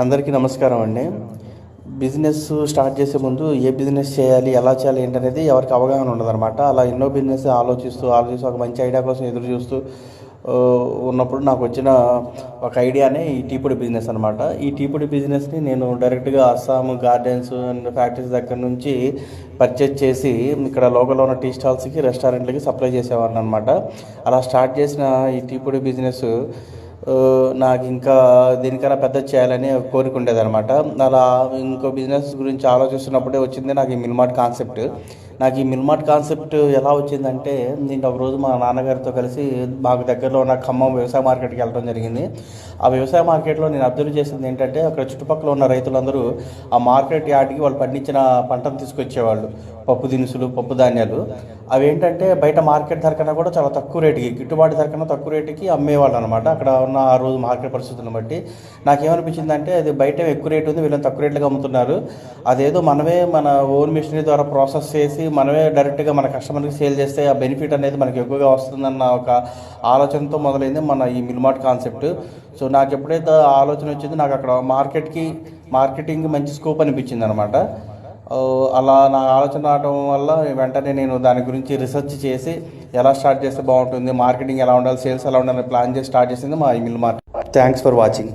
అందరికీ నమస్కారం అండి. బిజినెస్ స్టార్ట్ చేసే ముందు ఏ బిజినెస్ చేయాలి, ఎలా చేయాలి ఏంటనేది ఎవరికి అవగాహన ఉండదన్నమాట. అలా ఎన్నో బిజినెస్ ఆలోచిస్తూ ఒక మంచి ఐడియా కోసం ఎదురు చూస్తూ ఉన్నప్పుడు నాకు వచ్చిన ఒక ఐడియానే ఈ టీ పొడి బిజినెస్ అనమాట. ఈ టీ పొడి బిజినెస్ని నేను డైరెక్ట్గా అస్సాం గార్డెన్స్ అండ్ ఫ్యాక్టరీస్ దగ్గర నుంచి పర్చేజ్ చేసి ఇక్కడ లోకల్లో ఉన్న టీ స్టాల్స్కి, రెస్టారెంట్లకి సప్లై చేసేవాడిని అనమాట. అలా స్టార్ట్ చేసిన ఈ టీ పొడి బిజినెస్ నాకు ఇంకా దీనికన్నా పెద్ద చేయాలని కోరిక ఉండేదన్నమాట. అలా ఇంకో బిజినెస్ గురించి ఆలోచిస్తున్నప్పుడే వచ్చింది నాకు ఈ మిల్మార్ట్ కాన్సెప్ట్. నాకు ఈ మిల్మార్ట్ కాన్సెప్ట్ ఎలా వచ్చిందంటే, నేను ఒకరోజు మా నాన్నగారితో కలిసి మాకు దగ్గరలో ఉన్న ఖమ్మం వ్యవసాయ మార్కెట్కి వెళ్ళడం జరిగింది. ఆ వ్యవసాయ మార్కెట్లో నేను అబ్జర్వ్ చేసింది ఏంటంటే, అక్కడ చుట్టుపక్కల ఉన్న రైతులందరూ ఆ మార్కెట్ యార్డ్కి వాళ్ళు పండించిన పంటను తీసుకొచ్చేవాళ్ళు. పప్పు దినుసులు, పప్పు ధాన్యాలు. అవి ఏంటంటే బయట మార్కెట్ ధర కన్నా కూడా చాలా తక్కువ రేటుకి, గిట్టుబాటు ధర కన్నా తక్కువ రేటుకి అమ్మేవాళ్ళు అనమాట. అక్కడ ఉన్న ఆ రోజు మార్కెట్ పరిస్థితులను బట్టి నాకేమనిపించిందంటే, అది బయట ఎక్కువ రేటు ఉంది, వీళ్ళని తక్కువ రేట్లుగా అమ్ముతున్నారు. అదేదో మనమే మన ఓన్ మిషనరీ ద్వారా ప్రాసెస్ చేసి మనమే డైరెక్ట్గా మన కస్టమర్కి సేల్ చేస్తే ఆ బెనిఫిట్ అనేది మనకి ఎక్కువగా వస్తుందన్న ఒక ఆలోచనతో మొదలైంది మన ఈ మిల్మార్ట్ కాన్సెప్ట్. సో నాకు ఎప్పుడైతే ఆలోచన వచ్చిందో, నాకు అక్కడ మార్కెటింగ్ మంచి స్కోప్ అనిపించింది అనమాట. అలా నా ఆలోచన రావడం వల్ల వెంటనే నేను దాని గురించి రీసెర్చ్ చేసి ఎలా స్టార్ట్ చేస్తే బాగుంటుంది, మార్కెటింగ్ ఎలా ఉండాలి, సేల్స్ ఎలా ఉండాలని ప్లాన్ చేసి స్టార్ట్ చేసింది మా ఈ మిల్మార్ట్. Thanks for watching.